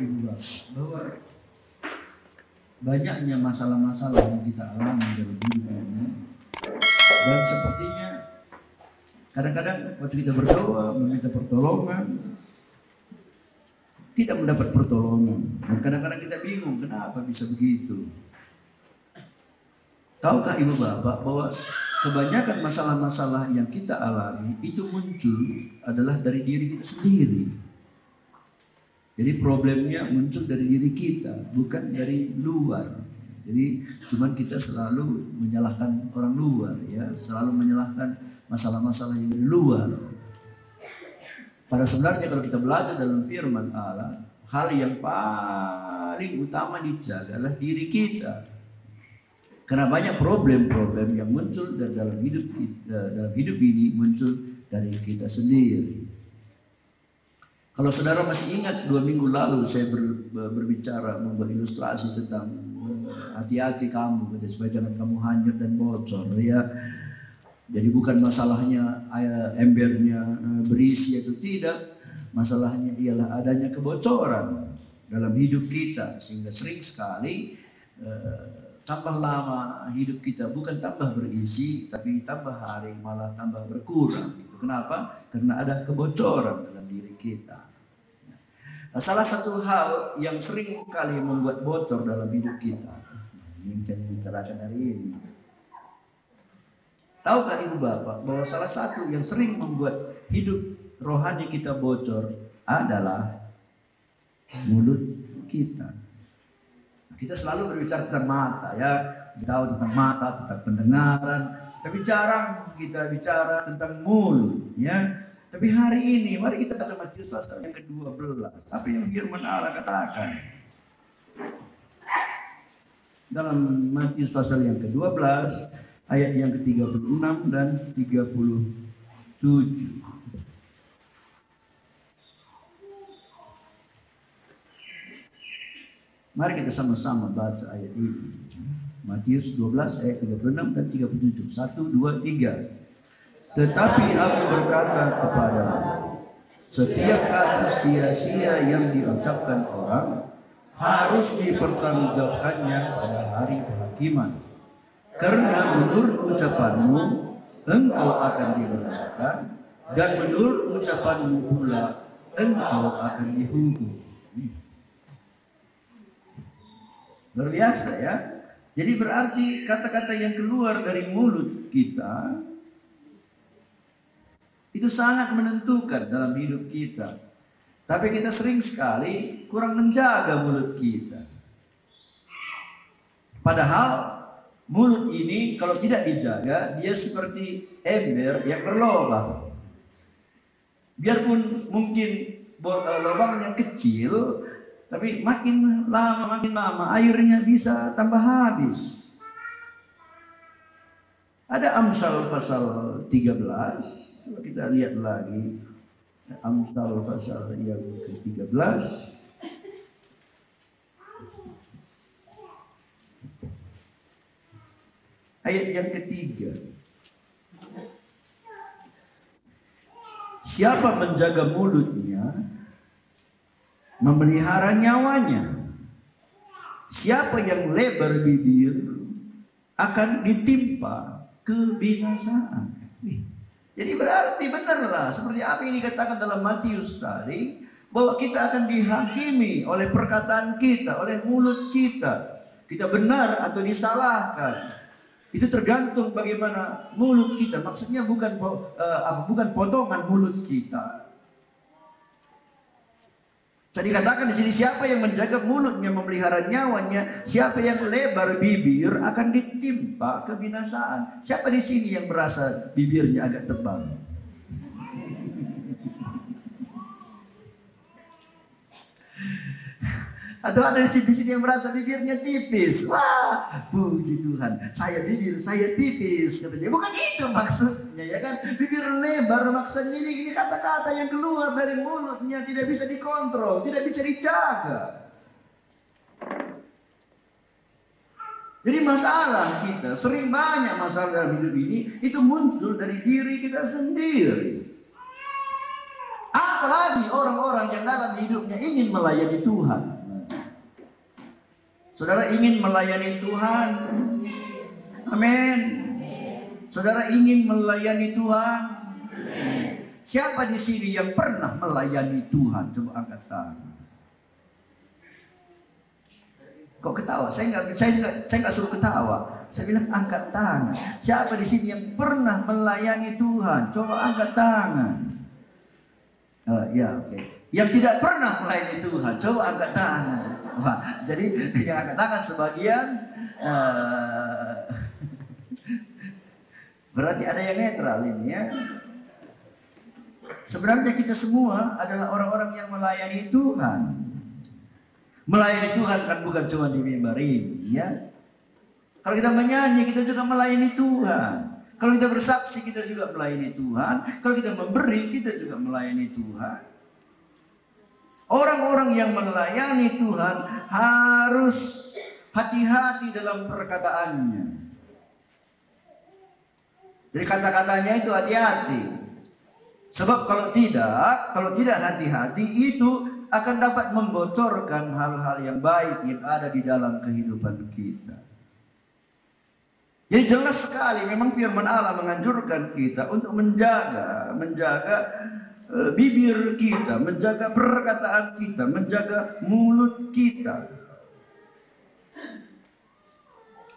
Ibu Bapak, bahwa banyaknya masalah-masalah yang kita alami dalam hidup ini, dan sepertinya kadang-kadang waktu kita berdoa meminta pertolongan tidak mendapat pertolongan, dan kadang-kadang kita bingung kenapa bisa begitu. Tahukah Ibu Bapak bahwa kebanyakan masalah-masalah yang kita alami itu muncul adalah dari diri kita sendiri. Jadi problemnya muncul dari diri kita, bukan dari luar. Jadi cuman kita selalu menyalahkan orang luar, ya, selalu menyalahkan masalah-masalah yang dari luar. Pada sebenarnya kalau kita belajar dalam firman Allah, hal yang paling utama dijaga adalah diri kita. Karena banyak problem-problem yang muncul dalam hidup kita, dalam hidup ini muncul dari kita sendiri. Kalau saudara masih ingat 2 minggu lalu saya berbicara, membuat ilustrasi tentang hati-hati kamu supaya jangan kamu hanyut dan bocor, ya. Jadi bukan masalahnya embernya berisi atau tidak, masalahnya ialah adanya kebocoran dalam hidup kita, sehingga sering sekali tambah lama hidup kita bukan tambah berisi, tapi tambah hari malah tambah berkurang. Kenapa? Karena ada kebocoran dalam diri kita. Nah, salah satu hal yang sering kali membuat bocor dalam hidup kita, yang saya bicarakan hari ini. Tahukah Ibu Bapak bahwa salah satu yang sering membuat hidup rohani kita bocor adalah mulut kita. Kita selalu berbicara tentang mata, ya. Kita tahu tentang mata, tentang pendengaran, tapi jarang kita bicara tentang mulut, ya. Tapi hari ini mari kita baca Matius pasal yang ke-12. Apa yang firman Allah katakan? Dalam Matius pasal yang ke-12 ayat yang ke-36 dan 37. Mari kita sama-sama baca ayat ini. Matius 12 ayat 36 dan 37. 1, 2, 3. Tetapi aku berkata kepadamu, setiap kata sia-sia yang diucapkan orang harus dipertanggungjawabkannya pada hari penghakiman. Karena menurut ucapanmu engkau akan dibenarkan, dan menurut ucapanmu pula engkau akan dihukum. Luar biasa, ya. Jadi berarti kata-kata yang keluar dari mulut kita itu sangat menentukan dalam hidup kita. Tapi kita sering sekali kurang menjaga mulut kita. Padahal mulut ini kalau tidak dijaga, dia seperti ember yang berlubang. Biarpun mungkin lubangnya kecil, tapi makin lama airnya bisa tambah habis. Ada Amsal pasal 13. Coba kita lihat lagi. Amsal pasal yang ke-13. Ayat yang ketiga. Siapa menjaga mulutnya, memelihara nyawanya. Siapa yang lebar bibir akan ditimpa kebinasaan. Jadi berarti benarlah seperti apa yang dikatakan dalam Matius tadi, bahwa kita akan dihakimi oleh perkataan kita, oleh mulut kita. Kita benar atau disalahkan. Itu tergantung bagaimana mulut kita. Maksudnya bukan potongan mulut kita. Saya dikatakan di sini, siapa yang menjaga mulutnya, memelihara nyawanya, siapa yang lebar bibir akan ditimpa kebinasaan. Siapa di sini yang merasa bibirnya agak tebal? Atau ada di sini yang merasa bibirnya tipis? Wah, puji Tuhan, bibir saya tipis, katanya. Bukan itu maksudnya, ya kan? Bibir lebar maksudnya ini kata-kata yang keluar dari mulutnya tidak bisa dikontrol, tidak bisa dijaga. Jadi masalah kita, sering banyak masalah dalam hidup ini itu muncul dari diri kita sendiri. Apalagi orang-orang yang dalam hidupnya ingin melayani Tuhan. Saudara ingin melayani Tuhan? Amin. Saudara ingin melayani Tuhan? Siapa di sini yang pernah melayani Tuhan? Coba angkat tangan. Kok ketawa? Saya nggak suruh ketawa. Saya bilang angkat tangan. Siapa di sini yang pernah melayani Tuhan? Coba angkat tangan. Ya, oke. Yang tidak pernah melayani Tuhan, coba angkat tangan. Wah, jadi yang angkat tangan sebagian. Berarti ada yang netral ini ya. Sebenarnya kita semua adalah orang-orang yang melayani Tuhan. Melayani Tuhan kan bukan cuma di mimbar ini, ya. Kalau kita menyanyi, kita juga melayani Tuhan. Kalau kita bersaksi, kita juga melayani Tuhan. Kalau kita memberi, kita juga melayani Tuhan. Orang-orang yang melayani Tuhan harus hati-hati dalam perkataannya. Jadi kata-katanya itu hati-hati. Sebab kalau tidak hati-hati, itu akan dapat membocorkan hal-hal yang baik yang ada di dalam kehidupan kita. Jadi jelas sekali memang firman Allah menganjurkan kita untuk menjaga bibir kita, menjaga perkataan kita, menjaga mulut kita.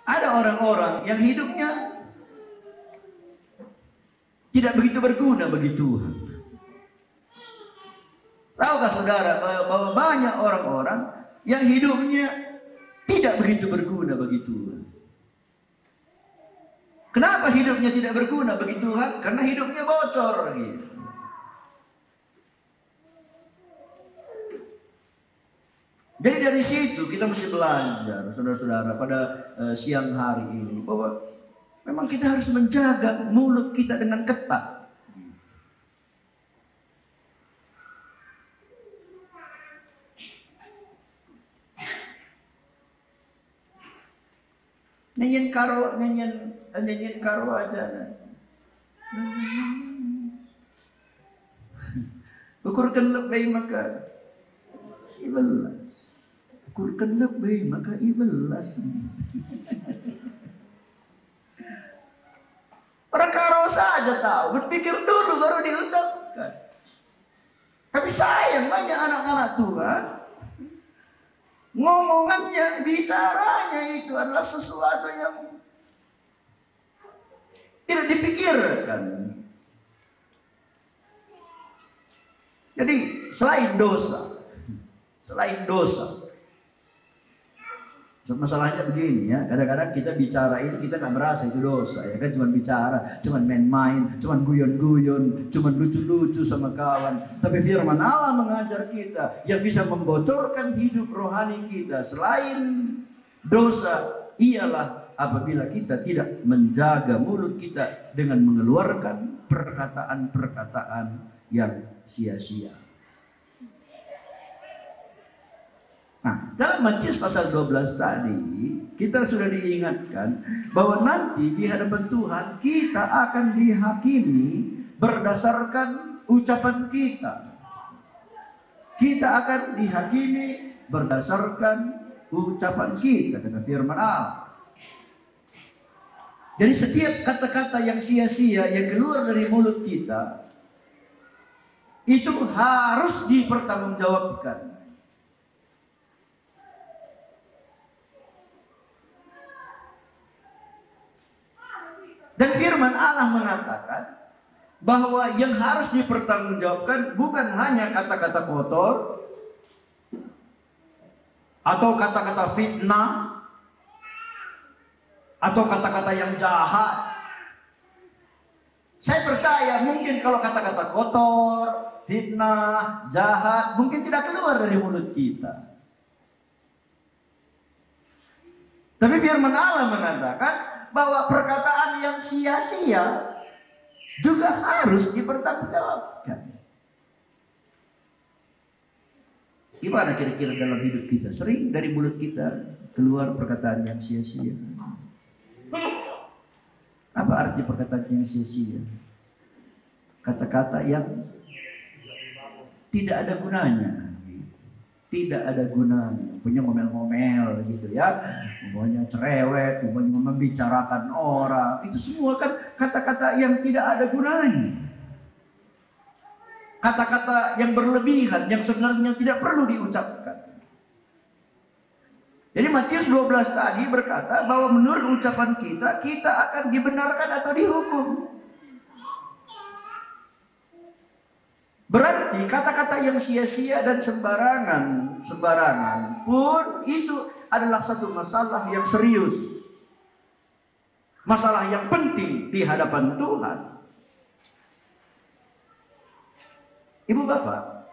Ada orang-orang yang hidupnya tidak begitu berguna bagi Tuhan. Tahukah saudara bahwa banyak orang-orang yang hidupnya tidak begitu berguna bagi Tuhan? Kenapa hidupnya tidak berguna bagi Tuhan? Karena hidupnya bocor gitu. Jadi dari situ kita mesti belajar, saudara-saudara, pada siang hari ini, bahwa memang kita harus menjaga mulut kita dengan ketat. Nyanyiin karo aja. Ukurkan lebih maka ibelas. Ukurkan lebih maka ibelas. Orang karo saja tahu, berpikir dulu baru diucapkan. Tapi sayang banyak anak-anak Tuhan, ngomongannya, bicaranya itu adalah sesuatu yang tidak dipikirkan. Jadi selain dosa, masalahnya begini ya, kadang-kadang kita bicara ini kita nggak merasa itu dosa ya kan, cuma bicara, cuma main-main, cuma guyon-guyon, cuma lucu-lucu sama kawan. Tapi firman Allah mengajar kita yang bisa membocorkan hidup rohani kita selain dosa ialah apabila kita tidak menjaga mulut kita dengan mengeluarkan perkataan-perkataan yang sia-sia. Nah, dalam Matius pasal 12 tadi, kita sudah diingatkan bahwa nanti di hadapan Tuhan kita akan dihakimi berdasarkan ucapan kita. Kita akan dihakimi berdasarkan ucapan kita, kata firman Allah. Jadi setiap kata-kata yang sia-sia yang keluar dari mulut kita, itu harus dipertanggungjawabkan. Dan firman Allah mengatakan bahwa yang harus dipertanggungjawabkan bukan hanya kata-kata kotor atau kata-kata fitnah atau kata-kata yang jahat. Saya percaya mungkin kalau kata-kata kotor, fitnah, jahat mungkin tidak keluar dari mulut kita. Tapi firman Allah mengatakan bahwa perkataan yang sia-sia juga harus dipertanggungjawabkan. Gimana kira-kira dalam hidup kita? Sering dari mulut kita keluar perkataan yang sia-sia. Apa arti perkataan yang sia-sia? Kata-kata yang tidak ada gunanya. tidak ada gunanya. Punya ngomel-ngomel gitu ya, umpamanya cerewet, umpamanya membicarakan orang, itu semua kan kata-kata yang tidak ada gunanya. Kata-kata yang berlebihan, yang sebenarnya tidak perlu diucapkan. Jadi Matius 12 tadi berkata bahwa menurut ucapan kita, kita akan dibenarkan atau dihukum. Berarti kata-kata yang sia-sia dan sembarangan pun itu adalah satu masalah yang serius. Masalah yang penting di hadapan Tuhan. Ibu bapak,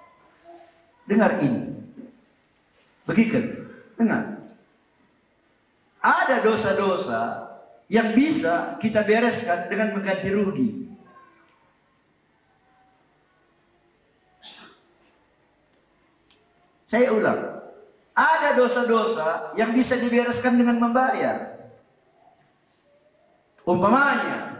dengar ini. Begitu, dengar. Ada dosa-dosa yang bisa kita bereskan dengan mengganti rugi. Saya ulang, ada dosa-dosa yang bisa dibereskan dengan membayar. Umpamanya,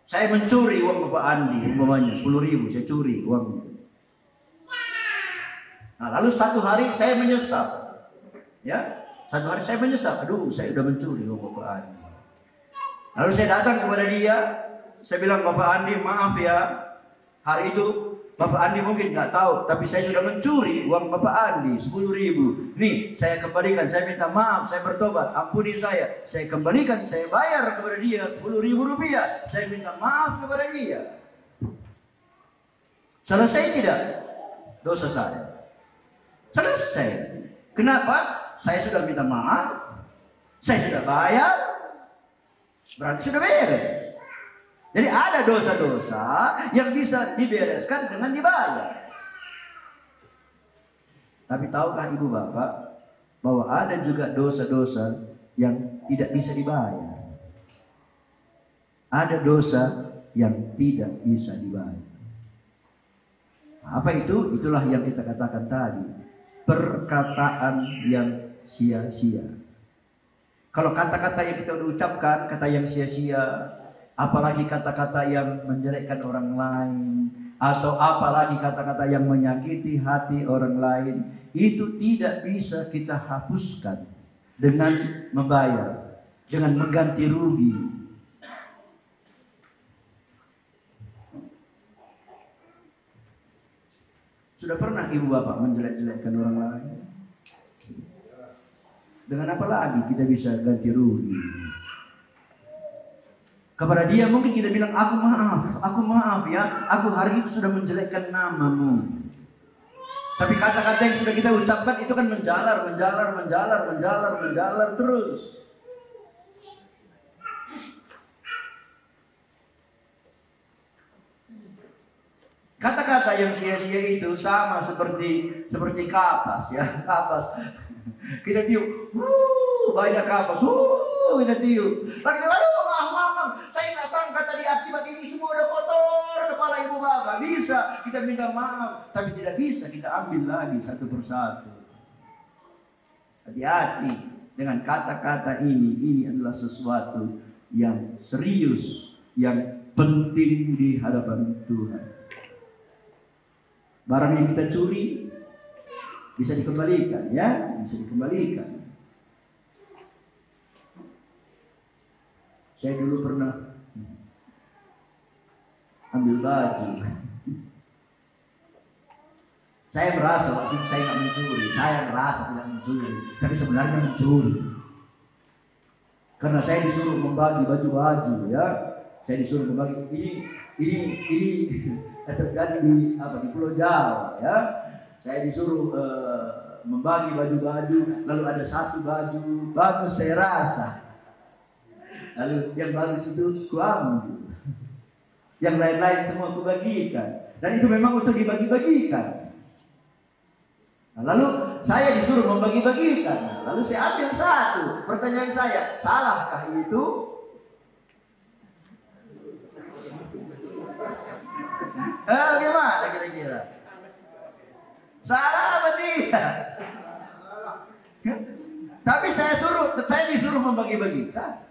saya mencuri uang Bapak Andi, umpamanya 10.000, saya curi uang. Nah, lalu satu hari saya menyesal, ya, aduh, saya sudah mencuri uang Bapak Andi. Lalu saya datang kepada dia, saya bilang, Bapak Andi, maaf ya. Hari itu Bapak Andi mungkin nggak tahu, tapi saya sudah mencuri uang Bapak Andi 10.000. Nih, saya kembalikan, saya minta maaf, saya bertobat, ampuni saya kembalikan, saya bayar kepada dia 10.000 rupiah. Saya minta maaf kepada dia. Selesai tidak dosa saya? Selesai. Kenapa? Saya sudah minta maaf, saya sudah bayar, berarti sudah beres. Jadi ada dosa-dosa yang bisa dibereskan dengan dibayar. Tapi tahukah ibu bapak bahwa ada juga dosa-dosa yang tidak bisa dibayar? Ada dosa yang tidak bisa dibayar. Apa itu? Itulah yang kita katakan tadi. Perkataan yang sia-sia. Kalau kata-kata yang kita udah ucapkan, kata yang sia-sia, apalagi kata-kata yang menjelekkan orang lain, atau apalagi kata-kata yang menyakiti hati orang lain, itu tidak bisa kita hapuskan dengan membayar, dengan mengganti rugi. Sudah pernah ibu bapak menjelek-jelekkan orang lain? Dengan apa lagi kita bisa ganti rugi? Kepada dia mungkin kita bilang, aku maaf ya, aku hari itu sudah menjelekkan namamu. Tapi kata-kata yang sudah kita ucapkan itu kan menjalar terus. Kata-kata yang sia-sia itu sama seperti kapas ya, kapas. Kita tiup, banyak kapas, kita tiup. Lagi, maaf, saya nggak sangka tadi akibat ini semua udah kotor kepala ibu bapak. Bisa kita minta maaf, tapi tidak bisa kita ambil lagi satu persatu. Hati-hati dengan kata-kata ini. Ini adalah sesuatu yang serius, yang penting di hadapan Tuhan. Barang yang kita curi bisa dikembalikan, ya, bisa dikembalikan. Saya dulu pernah ambil baju. Saya merasa waktu itu saya nggak mencuri. Saya merasa tidak mencuri, tapi sebenarnya mencuri. Karena saya disuruh membagi baju-baju, ya. Saya disuruh membagi ini terjadi di Pulau Jawa, ya. Saya disuruh membagi baju-baju, lalu ada satu baju bagus saya rasa. Lalu yang bagus itu kuambil. Yang lain-lain semua kubagikan. Dan itu memang untuk dibagi-bagikan. Nah, lalu saya disuruh membagi-bagikan. Lalu saya ambil satu. Pertanyaan saya, salahkah itu? Gimana kira-kira? Salah apa tidak? Tapi saya disuruh membagi-bagikan.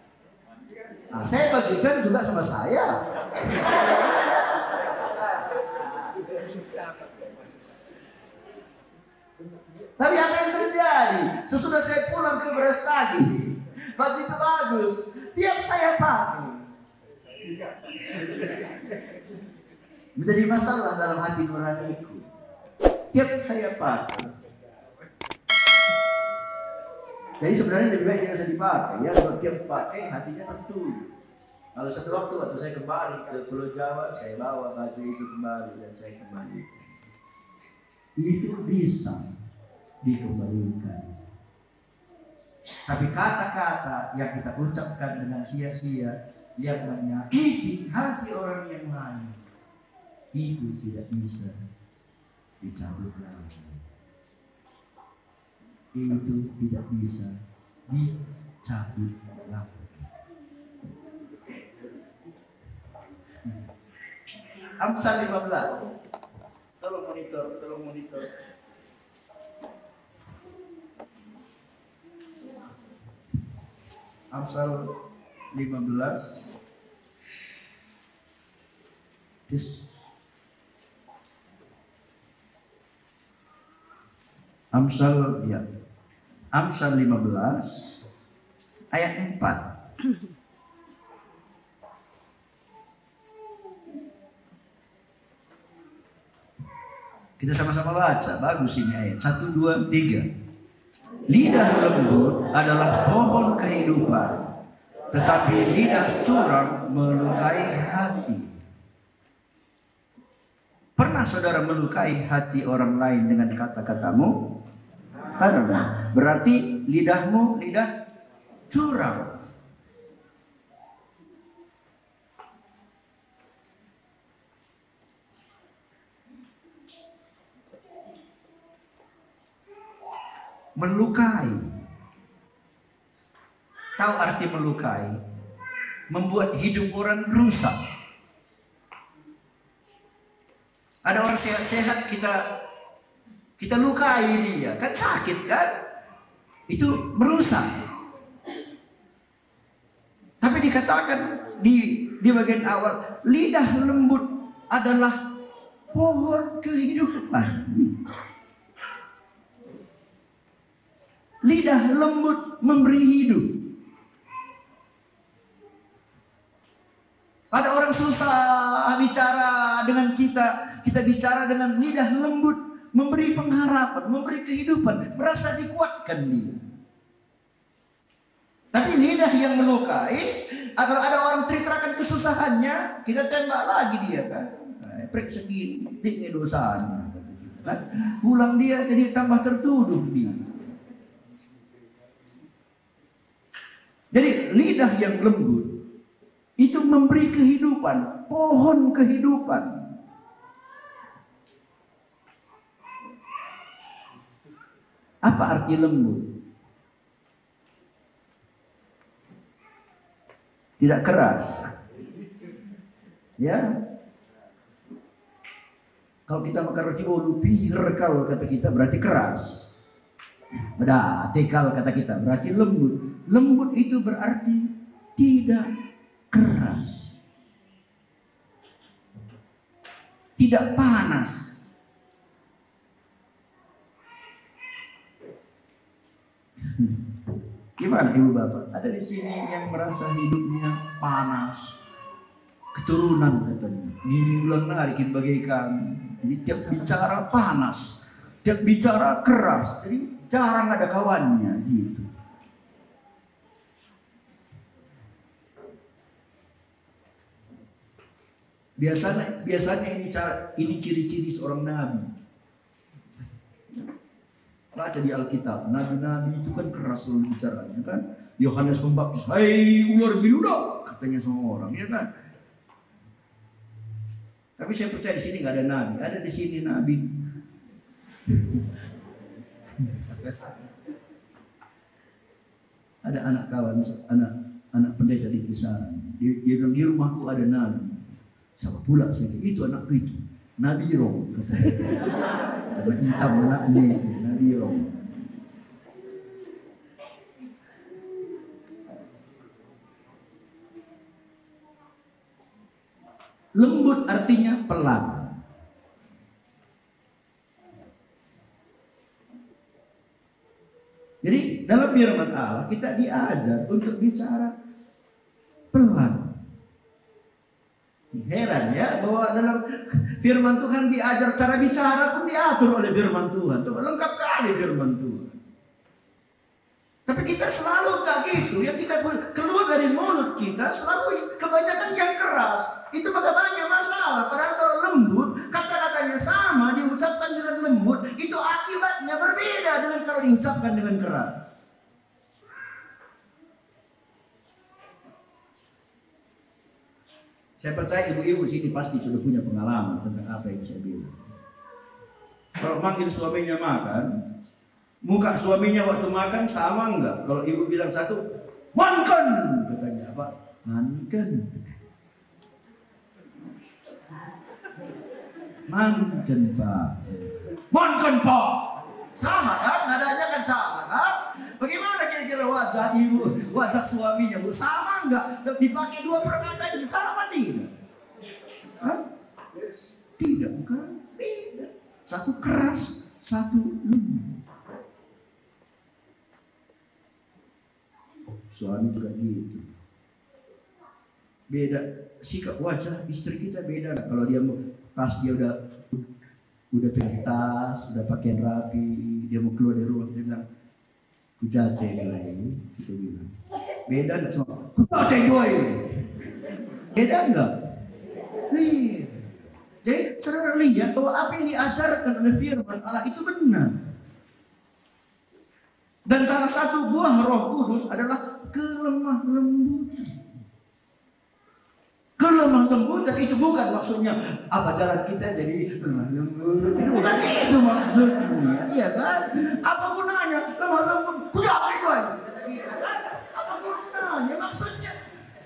Nah, saya bagikan juga sama saya. Tapi apa yang terjadi? Sesudah saya pulang ke Brastagi, begitu bagus, tiap saya pakai menjadi masalah dalam hati nuraniku. Tiap saya pakai. Jadi sebenarnya lebih baik tidak usah dipakai. Ya, kalau tiap pakai hatinya tertuju. Kalau satu waktu saya kembali ke Pulau Jawa, saya bawa baju itu kembali dan saya kembali. Itu bisa dikembalikan. Tapi kata-kata yang kita ucapkan dengan sia-sia yang menyakiti hati orang yang lain, itu tidak bisa dicabut lagi. Itu tidak bisa dicabut lagi. Amsal 15. Tolong monitor. Amsal 15. Amsal 15 ayat 4. Kita sama-sama baca. Bagus ini ayat 1, 2, 3. Lidah lembut adalah pohon kehidupan, tetapi lidah curang melukai hati. Pernah saudara melukai hati orang lain dengan kata-katamu? Karena berarti lidahmu lidah curang. Melukai. Tahu arti melukai? Membuat hidup orang rusak. Ada orang sehat-sehat kita lukai dia, kan sakit kan? Itu merusak. Tapi dikatakan di bagian awal, lidah lembut adalah pohon kehidupan. Lidah lembut memberi hidup. Ada orang susah bicara dengan kita bicara dengan lidah lembut, memberi pengharapan, memberi kehidupan, merasa dikuatkan dia. Tapi lidah yang melukai, kalau ada orang ceritakan kesusahannya, kita tembak lagi dia kan. Prek segini, ini dosaan. Kan? Pulang dia jadi tambah tertuduh dia. Jadi lidah yang lembut itu memberi kehidupan, pohon kehidupan. Apa arti lembut? Tidak keras. Ya. Kalau kita makan roti bolu pirkal kata kita berarti keras. Beda, tekal kata kita berarti lembut. Lembut itu berarti tidak keras. Tidak panas. Gimana ibu bapak? Ada di sini yang merasa hidupnya panas. Keturunan katanya. Ini ulang narikin bagaikan. Jadi tiap bicara panas. Tiap bicara keras. Jadi jarang ada kawannya gitu. Biasanya ini ciri-ciri seorang nabi. Baca di Alkitab, nabi-nabi itu kan keras selalu bicaranya kan. Yohanes Pembaptis, "Hai ular biludak," katanya sama orang, ya kan. Tapi saya percaya di sini nggak ada nabi, ada di sini nabi. Ada anak kawan, anak pendeta di kisaran. Dia bilang di rumahku ada nabi. Siapa pula saya kira itu anakku itu Nabi Rong katanya. Karena hitam anaknya itu Nabi Rong. Lembut artinya pelan. Jadi dalam firman Allah kita diajar untuk bicara pelan. Heran ya bahwa dalam firman Tuhan diajar cara bicara pun diatur oleh firman Tuhan. Itu lengkap kali firman Tuhan. Tapi kita selalu nggak gitu. Yang kita keluar dari mulut kita selalu kebanyakan yang keras. Itu maka banyak masalah. Padahal kalau lembut, kata-katanya sama, diucapkan dengan lembut, itu akibatnya berbeda dengan kalau diucapkan dengan keras. Saya percaya ibu-ibu sini pasti sudah punya pengalaman tentang apa yang saya bilang. Kalau manggil suaminya makan, muka suaminya waktu makan sama enggak? Kalau ibu bilang satu, mankan, katanya apa? Mankan. Mankan Pak. Mankan Pak. Sama kan? Nadanya kan sama kan? Bagaimana kira-kira wajah ibu, wajah suaminya? Bu, sama enggak? Dipakai dua perkataan ini sama tidak? Hah? Tidak kan? Tidak. Satu keras, satu lembut. Suami juga gitu. Beda sikap wajah istri kita beda. Kalau dia pas dia udah pakai tas, udah pakaian rapi, dia mau keluar dari rumah, dia bilang kujate gue, kita bilang beda nggak sama kujate gue, beda nggak? Nih, jadi saudara lihat bahwa apa yang diajarkan oleh firman Allah itu benar. Dan salah satu buah Roh Kudus adalah kelemah lembutan. Kelemah lembutan itu bukan maksudnya apa jalan kita jadi lemah lembut. Itu bukan itu maksudnya, iya kan? Apa gunanya lemah lembut? Kujate gue, kata kita kan? Apa gunanya? Maksudnya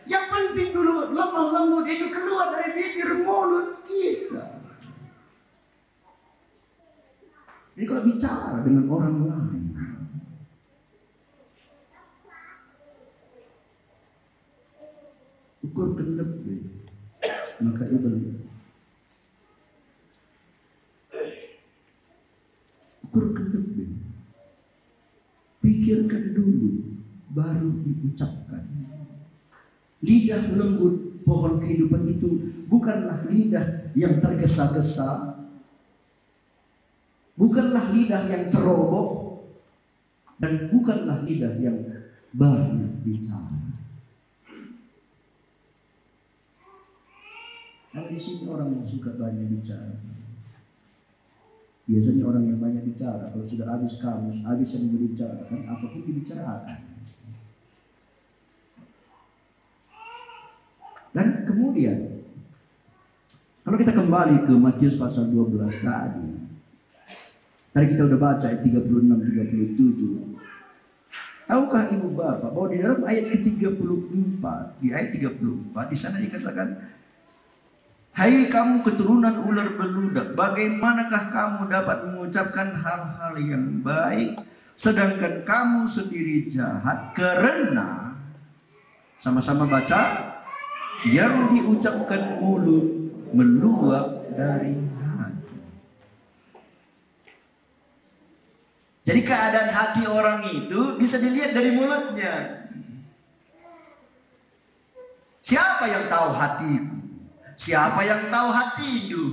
yang penting dulu lemah lembut itu keluar dari bibir mulut kita. Jadi kalau bicara dengan orang lain, ukur kendep, maka itu ukur kendep, pikirkan dulu baru diucapkan. Lidah lembut pohon kehidupan itu bukanlah lidah yang tergesa-gesa, bukanlah lidah yang ceroboh, dan bukanlah lidah yang banyak bicara. Ada di sini orang yang suka banyak bicara. Biasanya orang yang banyak bicara, kalau sudah habis kamus, habis yang dibicarakan, apapun dibicarakan. Dan kemudian, kalau kita kembali ke Matius pasal 12 tadi kita udah baca ayat 36-37. Tahukah ibu bapak bahwa di dalam ayat ke-34, di ayat 34, di sana dikatakan, hai kamu keturunan ular beludak, bagaimanakah kamu dapat mengucapkan hal-hal yang baik, sedangkan kamu sendiri jahat, karena sama-sama baca, yang diucapkan mulut meluap dari hati. Jadi keadaan hati orang itu bisa dilihat dari mulutnya. Siapa yang tahu hatiku? Siapa yang tahu hatiku?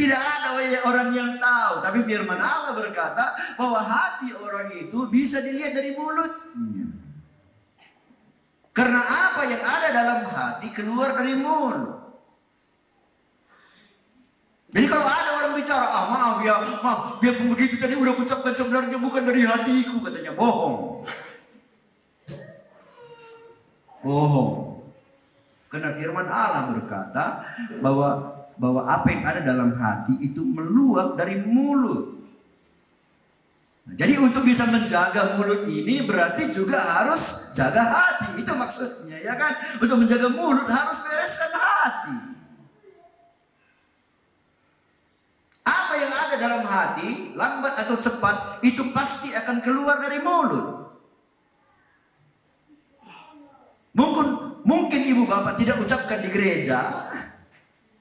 Tidak ada orang yang tahu. Tapi firman Allah berkata bahwa hati orang itu bisa dilihat dari mulutnya. Karena apa yang ada dalam hati keluar dari mulut. Jadi kalau ada orang bicara, maaf ya, maaf, dia pun begitu tadi udah ucapkan sebenarnya bukan dari hatiku, katanya bohong. Bohong. Karena firman Allah berkata bahwa apa yang ada dalam hati itu meluap dari mulut. Nah, jadi untuk bisa menjaga mulut ini berarti juga harus jaga hati. Itu maksudnya, ya kan? Untuk menjaga mulut harus bereskan hati. Apa yang ada dalam hati, lambat atau cepat, itu pasti akan keluar dari mulut. Mungkin ibu bapak tidak ucapkan di gereja,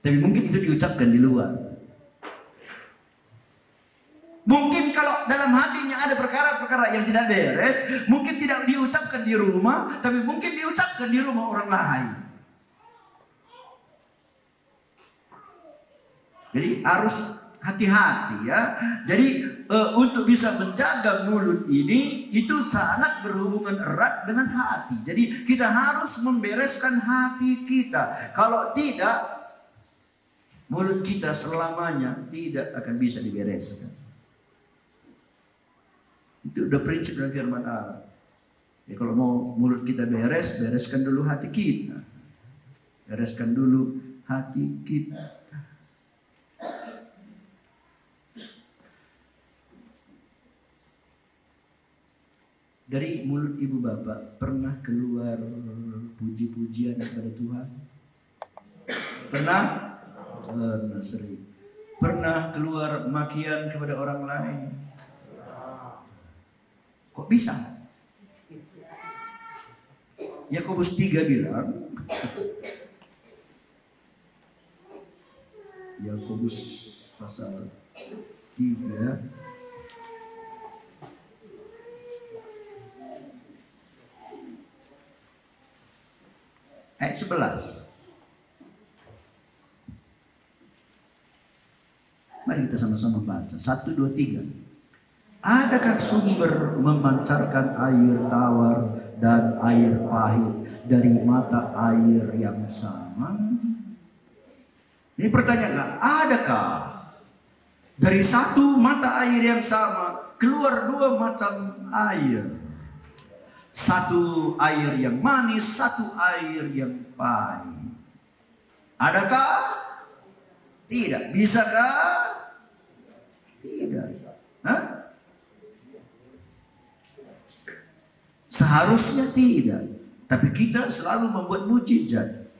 tapi mungkin itu diucapkan di luar. Mungkin kalau dalam hatinya ada perkara-perkara yang tidak beres, mungkin tidak diucapkan di rumah, tapi mungkin diucapkan di rumah orang lain. Jadi harus hati-hati ya. Jadi untuk bisa menjaga mulut ini itu sangat berhubungan erat dengan hati. Jadi kita harus membereskan hati kita. Kalau tidak, mulut kita selamanya tidak akan bisa dibereskan. Itu udah prinsip dari firman Allah. Ya, kalau mau mulut kita beres, bereskan dulu hati kita. Bereskan dulu hati kita. Dari mulut ibu bapak pernah keluar puji-pujian kepada Tuhan? Pernah? Pernah sering. Pernah keluar makian kepada orang lain? Kok bisa? Yakobus 3 bilang, Yakobus pasal 3 ayat 11. Mari kita sama-sama baca. 1, 2, 3. Adakah sumber memancarkan air tawar dan air pahit dari mata air yang sama? Ini pertanyaan, adakah dari satu mata air yang sama keluar dua macam air? Satu air yang manis, satu air yang pahit. Adakah? Tidak. Bisakah? Tidak. Hah? Seharusnya tidak. Tapi kita selalu membuat mukjizat.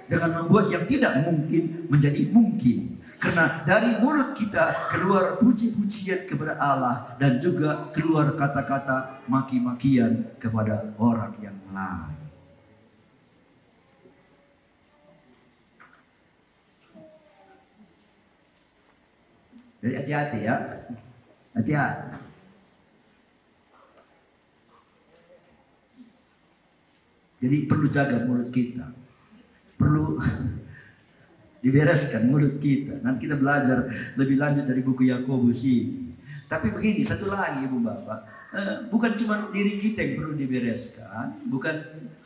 Dengan membuat yang tidak mungkin menjadi mungkin. Karena dari mulut kita keluar puji-pujian kepada Allah. Dan juga keluar kata-kata maki-makian kepada orang yang lain. Jadi hati-hati ya. Hati-hati. Jadi perlu jaga mulut kita. Perlu dibereskan mulut kita. Nanti kita belajar lebih lanjut dari buku Yakobus ini. Tapi begini, satu lagi Ibu Bapak. Bukan cuma diri kita yang perlu dibereskan. Bukan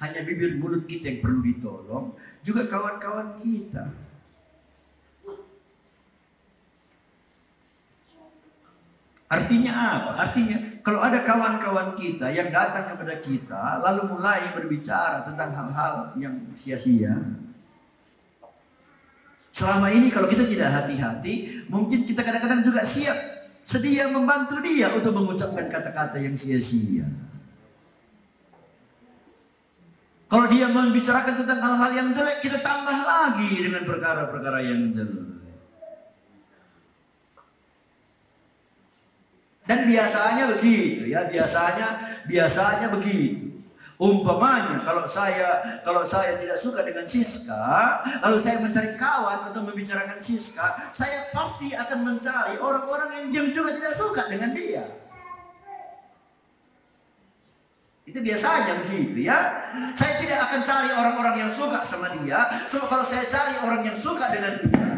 hanya bibir mulut kita yang perlu ditolong. Juga kawan-kawan kita. Artinya apa? Artinya kalau ada kawan-kawan kita yang datang kepada kita lalu mulai berbicara tentang hal-hal yang sia-sia. Selama ini kalau kita tidak hati-hati, mungkin kita kadang-kadang juga sedia membantu dia untuk mengucapkan kata-kata yang sia-sia. Kalau dia membicarakan tentang hal-hal yang jelek, kita tambah lagi dengan perkara-perkara yang jelek. Dan biasanya begitu ya, biasanya begitu. Umpamanya kalau saya tidak suka dengan Siska, lalu saya mencari kawan untuk membicarakan Siska, saya pasti akan mencari orang-orang yang juga tidak suka dengan dia. Itu biasanya begitu ya. Saya tidak akan cari orang-orang yang suka sama dia. So kalau saya cari orang yang suka dengan dia,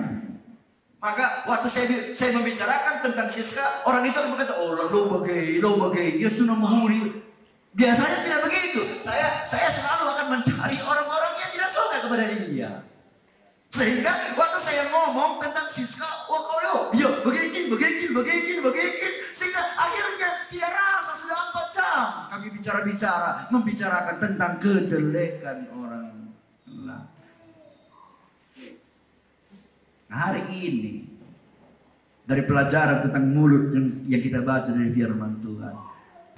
maka waktu saya membicarakan tentang Siska, orang itu akan berkata, oh lo bagai, dia sudah menghuri. Biasanya tidak begitu. Saya selalu akan mencari orang-orang yang tidak suka kepada dia. Sehingga waktu saya ngomong tentang Siska, oh kalau dia begini. Sehingga akhirnya tidak rasa sudah 4 jam kami bicara-bicara, membicarakan tentang kejelekan orang lain. Hari ini dari pelajaran tentang mulut yang kita baca dari firman Tuhan,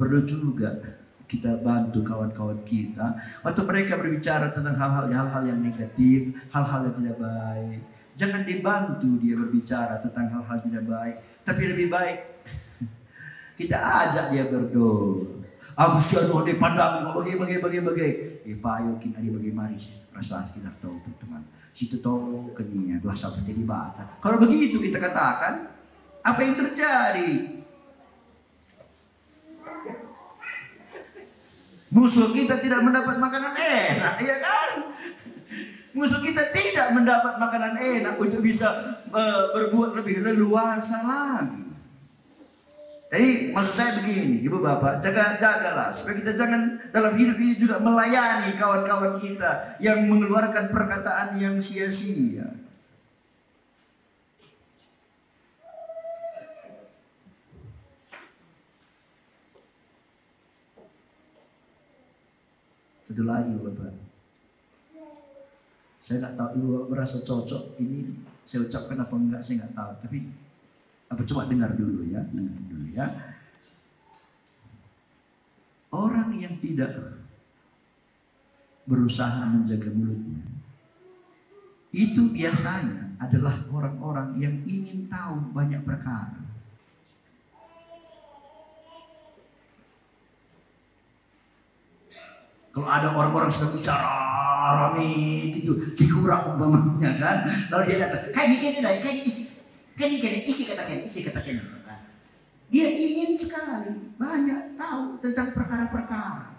perlu juga kita bantu kawan-kawan kita waktu mereka berbicara tentang hal-hal yang negatif, hal-hal yang tidak baik. Jangan dibantu dia berbicara tentang hal-hal tidak baik, tapi lebih baik kita ajak dia berdoa. Aku siapa dia pandang bagi. Payo kita di bagi mari rasa kita tahu teman. Situ tahu kenia dua sampai jadi bata. Kalau begitu kita katakan, Apa yang terjadi? Musuh kita tidak mendapat makanan enak, ya kan? Musuh kita tidak mendapat makanan enak untuk bisa berbuat lebih leluasa lagi. Jadi maksud saya begini, ibu bapak, jagalah supaya kita jangan dalam hidup ini juga melayani kawan-kawan kita yang mengeluarkan perkataan yang sia-sia. Satu lagi bapak, saya nggak tahu ibu merasa cocok ini saya ucapkan apa enggak, saya nggak tahu, tapi apa coba dengar dulu ya. Orang yang tidak berusaha menjaga mulutnya itu biasanya adalah orang-orang yang ingin tahu banyak perkara. Kalau ada orang-orang sedang bicara rame gitu, figura umpamanya kan, lalu dia datang, isi katakan. Dia ingin sekali banyak tahu tentang perkara-perkara.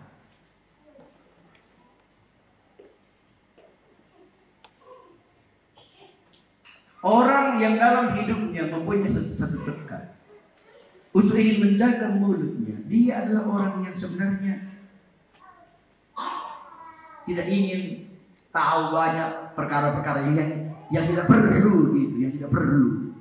Orang yang dalam hidupnya mempunyai satu tekad untuk ingin menjaga mulutnya, dia adalah orang yang sebenarnya tidak ingin tahu banyak perkara-perkara yang tidak perlu gitu, yang tidak perlu.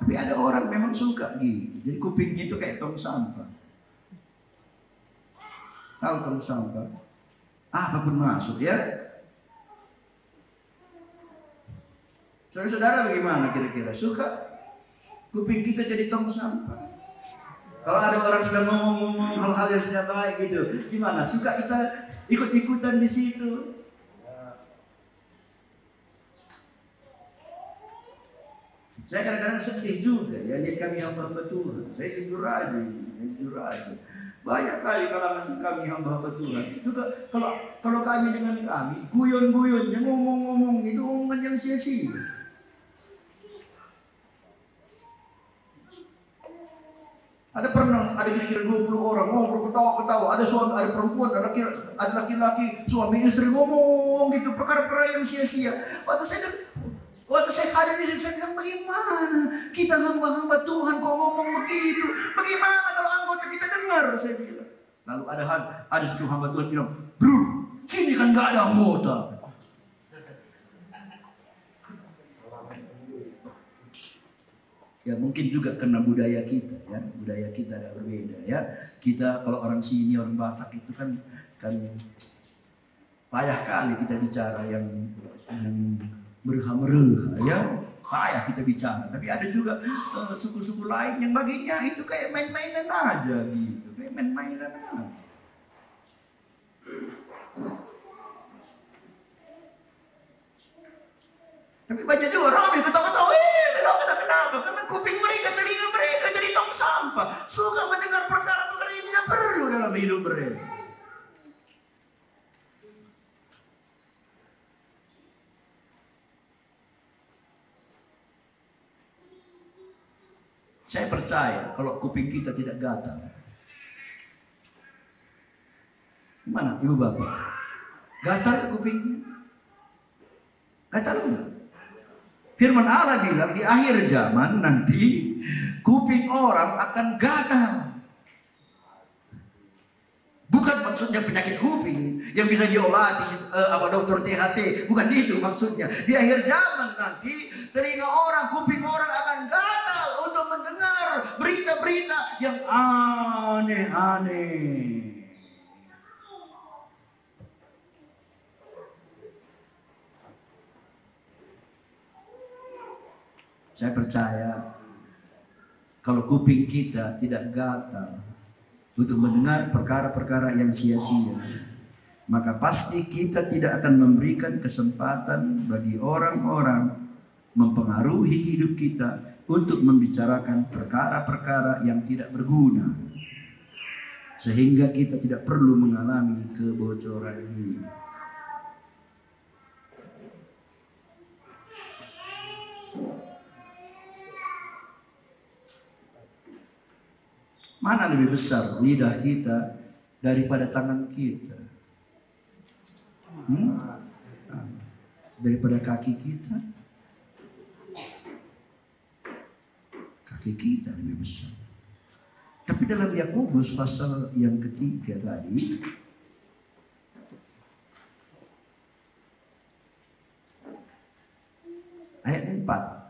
Tapi ada orang memang suka gitu. Jadi kupingnya itu kayak tong sampah. Tahu tong sampah? Apapun masuk ya. Saudara-saudara bagaimana kira-kira? Suka kuping kita jadi tong sampah? Kalau ada orang sedang ngomong hal-hal yang tidak baik gitu, gimana? Suka kita ikut-ikutan di situ? Saya kadang-kadang sedih juga ya, lihat kami hamba-hamba Tuhan. Saya jujur aja. Banyak kali kalangan kami hamba-hamba Tuhan. Juga kalau kami dengan kami, guyon-guyonnya ngomong-ngomong itu omongan yang sia-sia. Ada kira-kira 20 orang ngobrol ketawa-ketawa, ada suami, ada perempuan, ada laki-laki, suami istri ngomong gitu perkara-perkara yang sia-sia. Waktu saya hadir di sini, saya bilang bagaimana kita hamba-hamba Tuhan kok ngomong begitu? Bagaimana kalau anggota kita dengar? Saya bilang. Lalu ada satu hamba Tuhan bilang, bro, sini kan nggak ada anggota. Ya mungkin juga karena budaya kita ya, budaya kita agak berbeda ya. Kita kalau orang sini, orang Batak itu kan payah kali kita bicara yang merha-merha ya, payah kita bicara. Tapi ada juga suku-suku lain yang baginya itu kayak main-mainan aja gitu, kayak main-mainan aja. Tapi banyak juga orang yang ketawa-ketawa, kenapa? Karena kuping mereka, telinga mereka jadi tong sampah. Suka mendengar perkara-perkara yang tidak perlu dalam hidup mereka. Saya percaya kalau kuping kita tidak gatal. Gimana ibu bapak? Gatal kupingnya? Gatal enggak? Firman Allah bilang di akhir zaman nanti kuping orang akan gatal. Bukan maksudnya penyakit kuping yang bisa diobati dokter THT, bukan itu maksudnya. Di akhir zaman nanti telinga orang, kuping orang akan gatal untuk mendengar berita-berita yang aneh-aneh. Saya percaya kalau kuping kita tidak gatal untuk mendengar perkara-perkara yang sia-sia, maka pasti kita tidak akan memberikan kesempatan bagi orang-orang mempengaruhi hidup kita untuk membicarakan perkara-perkara yang tidak berguna, sehingga kita tidak perlu mengalami kebocoran ini. Mana lebih besar lidah kita daripada tangan kita? Daripada kaki kita? Kaki kita lebih besar. Tapi dalam Yakobus pasal yang ketiga tadi, ayat 4.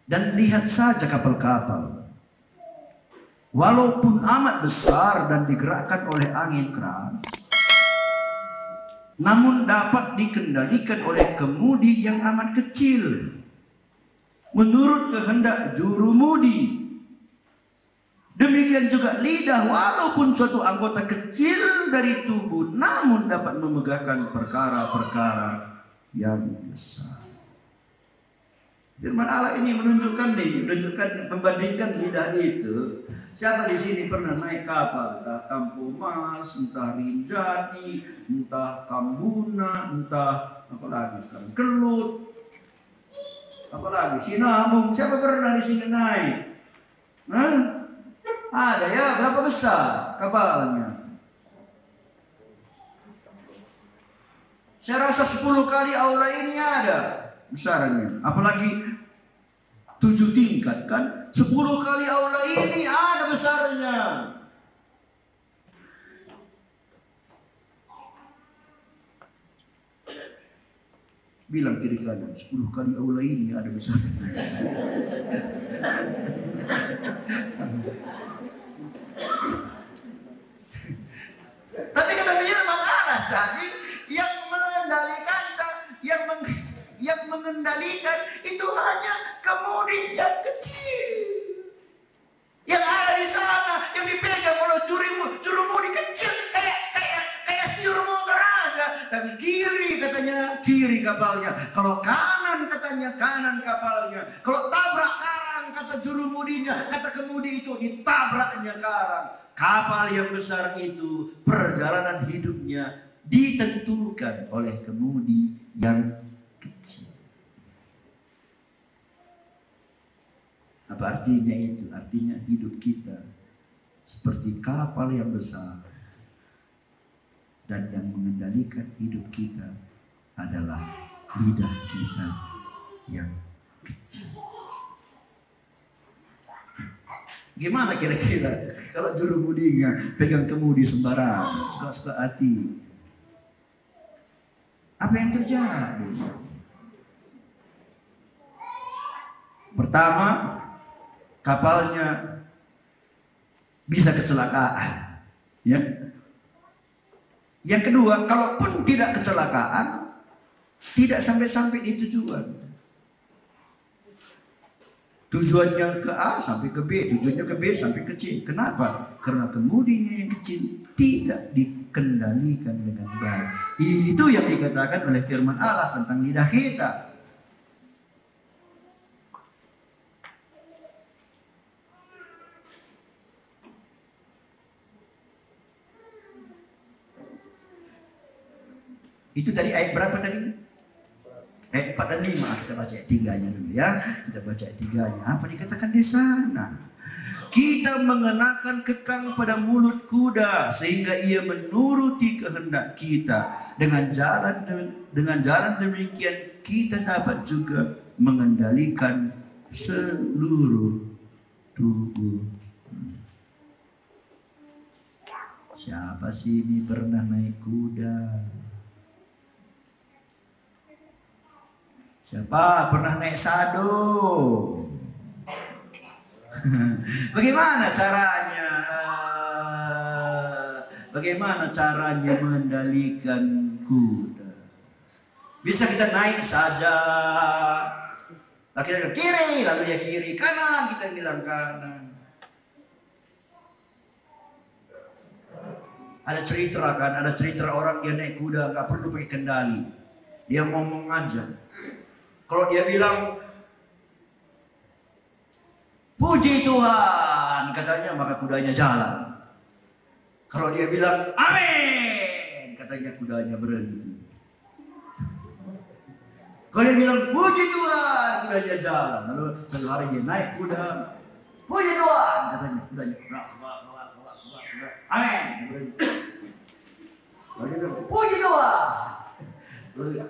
Dan lihat saja kapal-kapal, walaupun amat besar dan digerakkan oleh angin keras, namun dapat dikendalikan oleh kemudi yang amat kecil, menurut kehendak jurumudi. Demikian juga lidah, walaupun suatu anggota kecil dari tubuh, namun dapat memegahkan perkara-perkara yang besar. Firman Allah ini menunjukkan membandingkan lidah itu. Siapa di sini pernah naik kapal? Entah Kampomas, entah Rinjani, entah Kambuna, entah apa lagi sekarang, Kelut, apa lagi Sinabung. Siapa pernah di sini naik? Ada ya? Berapa besar kapalnya? Saya rasa 10 kali aula ini ada besarnya. Apalagi 7 tingkat kan? 10 kali aula ini ada besarnya. Bilang kiri kanan, 10 kali aula ini ada besarnya. Tapi kata firman Allah tadi, yang mengendalikan, yang mengendalikan itu hanya kemudi yang kecil, yang ada di sana, yang dipegang oleh jurumudi kecil, kayak siur motor aja. Tapi kiri katanya kiri kapalnya, kalau kanan katanya kanan kapalnya, kalau tabrak karang kata jurumudinya, kata kemudi itu ditabraknya karang. Kapal yang besar itu perjalanan hidupnya ditentukan oleh kemudi yang kecil. Apa artinya itu? Artinya hidup kita seperti kapal yang besar, dan yang mengendalikan hidup kita adalah lidah kita yang kecil. Gimana kira-kira kalau jurumudinya pegang kemudi sembarangan, suka-suka hati? Apa yang terjadi? Pertama, kapalnya bisa kecelakaan, ya. Yang kedua, kalaupun tidak kecelakaan, tidak sampai-sampai di tujuan. Tujuannya ke A sampai ke B, tujuannya ke B sampai ke C. Kenapa? Karena kemudinya yang kecil tidak dikendalikan dengan baik. Itu yang dikatakan oleh firman Allah tentang lidah kita. Itu tadi ayat berapa tadi? Ayat 4 dan 5. Kita baca ayat 3-nya dulu ya. Kita baca ayat 3-nya. Apa dikatakan di sana? Kita mengenakan kekang pada mulut kuda sehingga ia menuruti kehendak kita. Dengan jalan demikian kita dapat juga mengendalikan seluruh tubuh. Siapa sih ini pernah naik kuda? Siapa pernah naik sado? Bagaimana caranya? Bagaimana caranya mengendalikan kuda? Bisa kita naik saja. Kita kiri, lalu ya kiri, kanan kita bilang kanan. Ada cerita orang dia naik kuda nggak perlu pakai kendali, dia ngomong aja. Kalau dia bilang puji Tuhan katanya, maka kudanya jalan. Kalau dia bilang amin katanya, kudanya berhenti. Kalau dia bilang puji Tuhan, kudanya jalan. Lalu satu hari dia naik kuda, puji Tuhan, katanya kudanya. Amin. Lalu dia bilang puji Tuhan. Lalu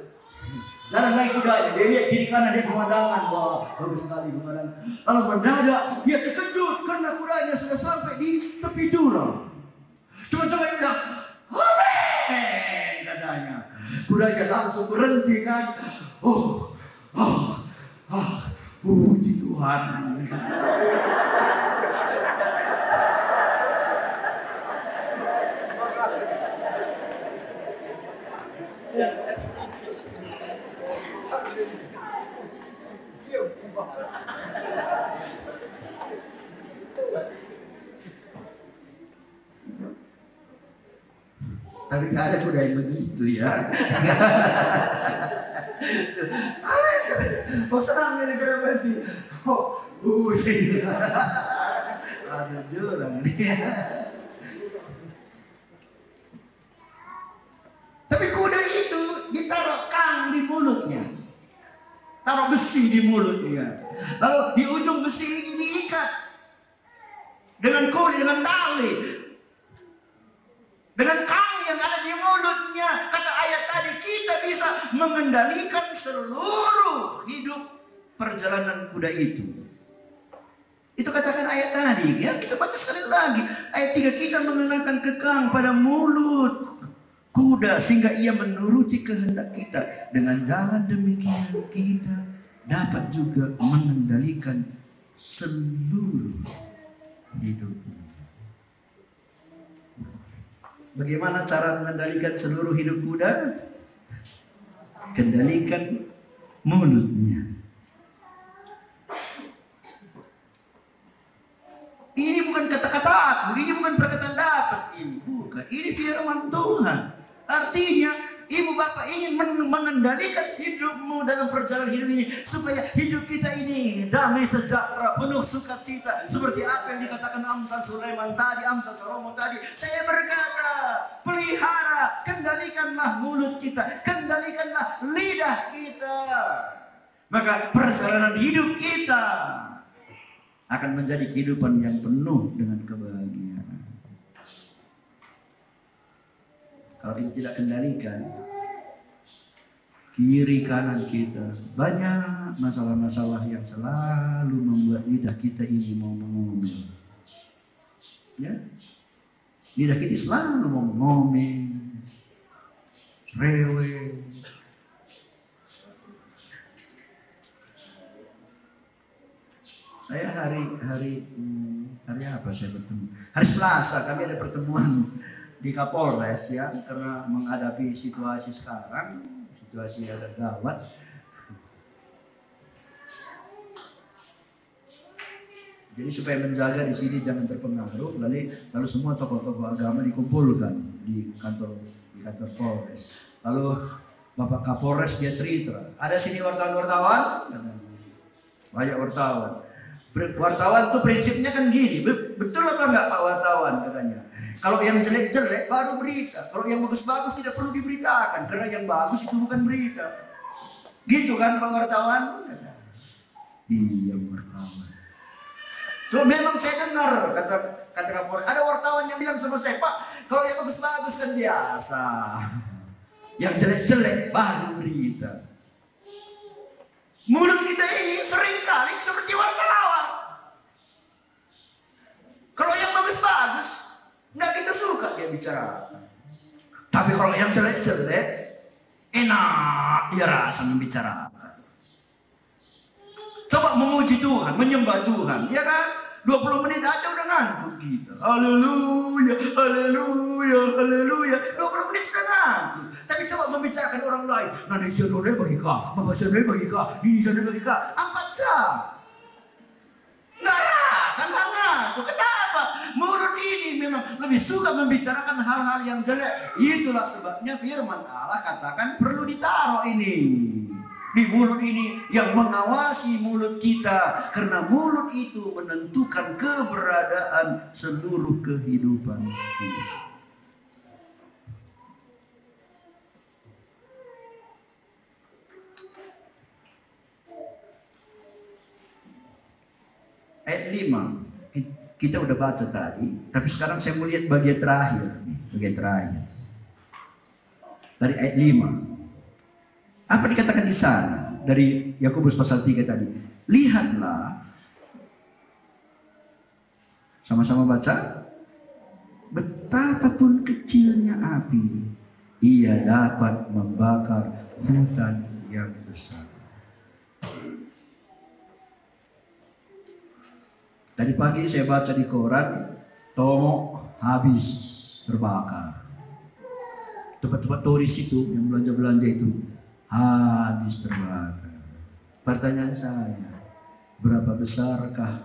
jalan naik kudanya, dia lihat kiri kanan dia pemandangan, wah bagus sekali pemandangan. Lalu mendadak dia terkejut karena kudanya sudah sampai di tepi jurang. Teman-teman bilang, amin, katanya. Kudanya langsung berhenti kan. Puji Tuhan. Tapi gak ada kuda yang begitu ya. Oh senang ini negara mati. Ada jurang nih. Tapi kuda itu ditaruh kang di mulutnya, taruh besi di mulutnya. Lalu di ujung besi ini diikat dengan kuli, dengan tali, dengan kang yang ada di mulutnya. Kata ayat tadi, kita bisa mengendalikan seluruh hidup perjalanan kuda itu. Itu katakan ayat tadi, ya kita baca sekali lagi. Ayat 3, kita mengenakan kekang pada mulut kuda sehingga ia menuruti kehendak kita. Dengan jalan demikian kita dapat juga mengendalikan seluruh hidupnya. Bagaimana cara mengendalikan seluruh hidup kuda? Kendalikan mulutnya. Ini bukan kata-kata aku, ini bukan perkataan dapat, ini bukan. Ini firman Tuhan. Artinya, ibu bapak ingin mengendalikan hidupmu dalam perjalanan hidup ini, supaya hidup kita ini damai, sejahtera, penuh sukacita. Seperti apa yang dikatakan Amsal Sulaiman tadi, Amsal Salomo tadi. Saya berkata, pelihara, kendalikanlah mulut kita, kendalikanlah lidah kita. Maka perjalanan hidup kita akan menjadi kehidupan yang penuh dengan kebahagiaan. Kalau kita tidak kendalikan kiri kanan kita, banyak masalah-masalah yang selalu membuat lidah kita ini mau mengomel. Ya, lidah kita selalu mau mengomel, cerewet. Saya hari apa saya bertemu? Hari Selasa kami ada pertemuan di Kapolres ya, karena menghadapi situasi sekarang, situasi yang agak gawat. Jadi supaya menjaga di sini jangan terpengaruh, lalu semua tokoh-tokoh agama dikumpulkan di kantor Polres. Lalu Bapak Kapolres dia cerita, ada sini wartawan, banyak wartawan. Wartawan tuh prinsipnya kan gini, betul apa enggak Pak wartawan katanya? Kalau yang jelek-jelek baru berita, kalau yang bagus-bagus tidak perlu diberitakan, karena yang bagus itu bukan berita. Gitu kan Pak wartawan? Iya wartawan. So memang saya dengar kata Kapolres, ada wartawan yang bilang sama saya, Pak, kalau yang bagus-bagus kan biasa, yang jelek-jelek baru berita. Mulut kita ini seringkali seperti wartawan. Kalau yang bagus-bagus, nggak kita suka dia bicara. Tapi kalau yang jelek-jelek, enak dia rasa membicarakan. Coba memuji Tuhan, menyembah Tuhan, ya kan? 20 menit aja udah ngantuk kita. Haleluya, haleluya, haleluya. 20 menit sudah ngantuk. Tapi coba membicarakan orang lain. Nanti saudara bagi kah, bapak saudara bagi kah, ini saudara bagi kah. 4 jam. Nggak rasa, nggak ngantuk. Kenapa? Mulut ini memang lebih suka membicarakan hal-hal yang jelek. Itulah sebabnya firman Allah katakan perlu ditaruh ini di mulut ini, yang mengawasi mulut kita, karena mulut itu menentukan keberadaan seluruh kehidupan kita. 5. Kita udah baca tadi, tapi sekarang saya mau lihat bagian terakhir. Bagian terakhir. Dari ayat 5. Apa dikatakan di sana? Dari Yakobus pasal 3 tadi. Lihatlah. Sama-sama baca. Betapapun kecilnya api, ia dapat membakar hutan yang besar. Tadi pagi saya baca di koran, Tomo habis terbakar. Tempat-tempat turis itu, yang belanja-belanja itu, habis terbakar. Pertanyaan saya, berapa besarkah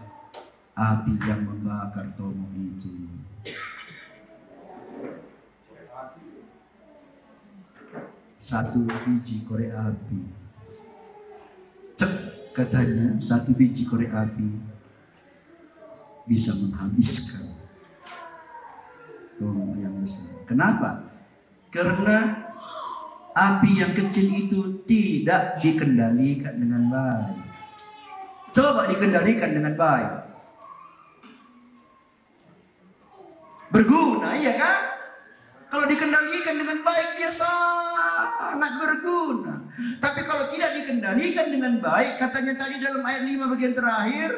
api yang membakar Tomo itu? Satu biji korek api. Cek katanya, satu biji korek api bisa menghabiskan Tomo yang besar. Kenapa? Karena api yang kecil itu tidak dikendalikan dengan baik. Coba dikendalikan dengan baik. Berguna, iya kan? Kalau dikendalikan dengan baik, dia sangat berguna. Tapi kalau tidak dikendalikan dengan baik, katanya tadi dalam ayat 5 bagian terakhir,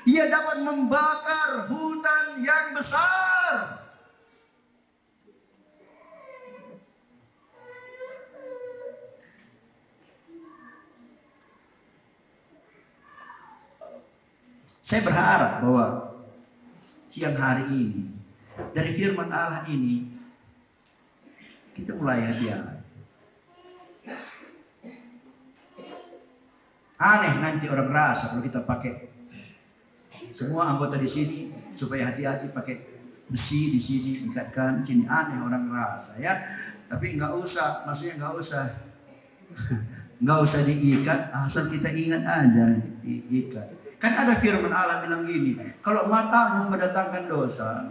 ia dapat membakar hutan yang besar. Saya berharap bahwa siang hari ini, dari firman Allah ini, kita mulai hati-hati. Aneh nanti orang rasa kalau kita pakai, semua anggota di sini supaya hati-hati pakai besi di sini ikatkan sini, aneh orang rasa ya. Tapi nggak usah, maksudnya nggak usah diikat, asal kita ingat aja diikat. Kan ada firman Allah bilang gini, kalau matamu mendatangkan dosa,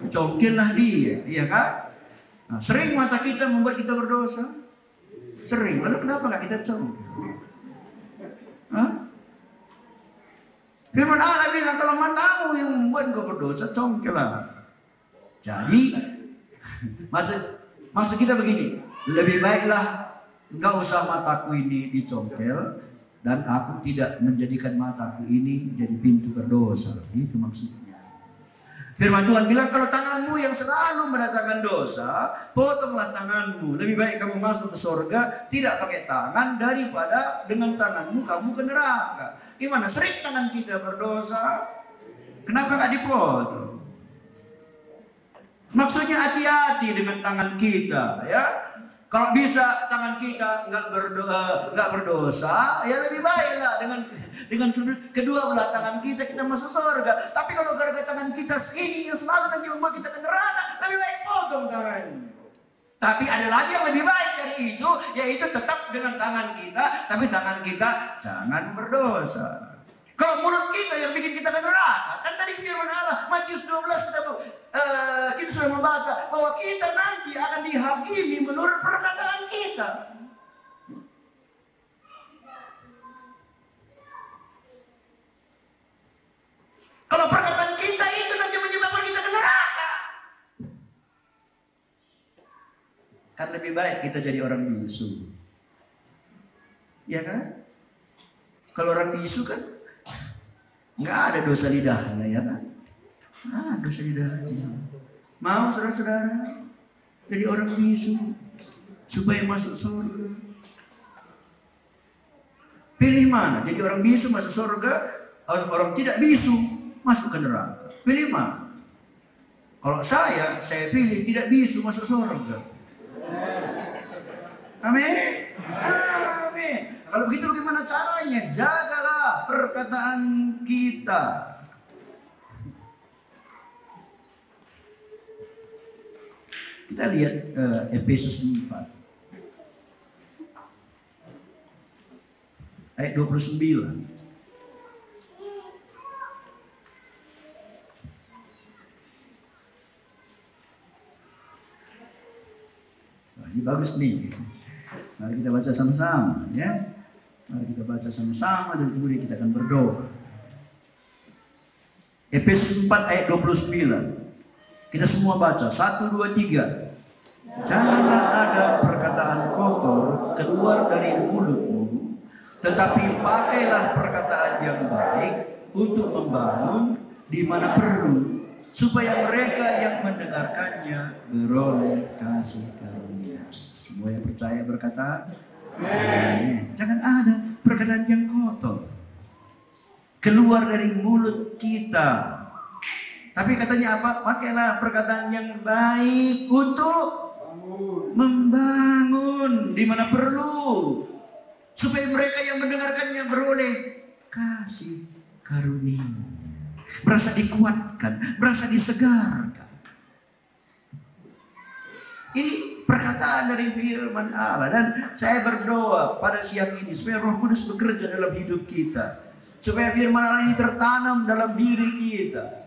congkellah dia, iya kan? Nah, sering mata kita membuat kita berdosa, sering. Lalu kenapa nggak kita congkel? Firman Allah bilang kalau matamu yang membuat kau berdosa, congkellah. Jadi maksud kita begini, lebih baiklah nggak usah mataku ini dicongkel, dan aku tidak menjadikan mataku ini jadi pintu berdosa. Itu maksudnya. Firman Tuhan bilang kalau tanganmu yang selalu mendatangkan dosa, potonglah tanganmu. Lebih baik kamu masuk ke surga tidak pakai tangan daripada dengan tanganmu kamu ke neraka. Gimana? Sering tangan kita berdosa, kenapa nggak dipotong? Maksudnya hati-hati dengan tangan kita, ya. Kalau bisa tangan kita nggak berdosa, ya lebih baiklah dengan kedua belah tangan kita masuk surga. Tapi kalau gara-gara tangan kita ini yang selalu nanti membuat kita ke neraka, lebih baik potong tangannya. Tapi ada lagi yang lebih baik dari itu, yaitu tetap dengan tangan kita, tapi tangan kita jangan berdosa. Kalau mulut kita yang bikin kita ke neraka, kan tadi firman Allah Matius 12 kita sudah membaca bahwa kita nanti akan dihakimi menurut perkataan kita. Kalau perkataan kita itu nanti menyebabkan kita ke neraka, kan lebih baik kita jadi orang bisu, ya kan? Kalau orang bisu kan nggak ada dosa lidahnya, ya kan? Dosa lidahnya. Mau saudara-saudara jadi orang bisu supaya masuk surga? Pilih mana? Jadi orang bisu masuk surga, orang tidak bisu masuk ke neraka. Pilih mana? Kalau saya pilih tidak bisu masuk surga. Amin. Amin. Kalau begitu bagaimana caranya? Jagalah perkataan kita. Kita lihat Efesus 4 ayat 29. Nah, ini bagus nih. Mari kita baca sama-sama, ya. Mari kita baca sama-sama dan kemudian kita akan berdoa. Efesus 4 ayat 29. Kita semua baca, 1, 2, 3. Janganlah ada perkataan kotor keluar dari mulutmu, tetapi pakailah perkataan yang baik untuk membangun di mana perlu, supaya mereka yang mendengarkannya beroleh kasih karunia. Semua yang percaya berkata, amin. Jangan ada perkataan yang kotor keluar dari mulut kita. Tapi katanya apa? Pakailah perkataan yang baik untuk membangun di mana perlu, supaya mereka yang mendengarkannya beroleh kasih karunia, merasa dikuatkan, merasa disegarkan. Ini perkataan dari firman Allah, dan saya berdoa pada siang ini supaya Roh Kudus bekerja dalam hidup kita, supaya firman Allah ini tertanam dalam diri kita.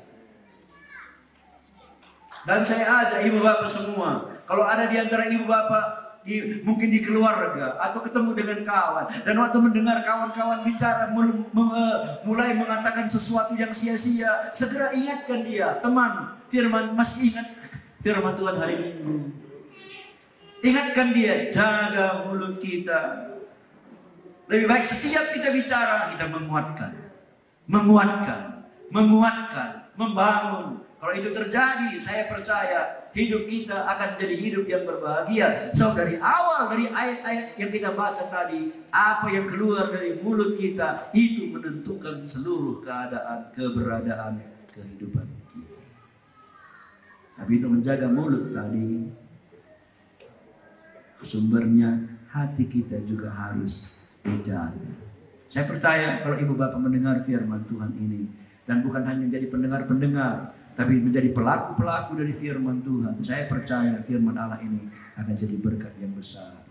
Dan saya ajak ibu bapak semua, kalau ada di antara ibu bapak mungkin di keluarga atau ketemu dengan kawan, dan waktu mendengar kawan-kawan bicara mulai mengatakan sesuatu yang sia-sia, segera ingatkan dia, teman, firman, masih ingat firman Tuhan hari Minggu. Ingatkan dia, jaga mulut kita. Lebih baik setiap kita bicara, kita menguatkan, membangun. Kalau itu terjadi, saya percaya hidup kita akan jadi hidup yang berbahagia. So dari awal, dari ayat-ayat yang kita baca tadi, apa yang keluar dari mulut kita itu menentukan seluruh keberadaan kehidupan kita. Tapi untuk menjaga mulut tadi, sumbernya hati kita juga harus dijaga. Saya percaya kalau ibu bapak mendengar firman Tuhan ini, dan bukan hanya menjadi pendengar-pendengar, tapi menjadi pelaku-pelaku dari firman Tuhan, saya percaya firman Allah ini akan jadi berkat yang besar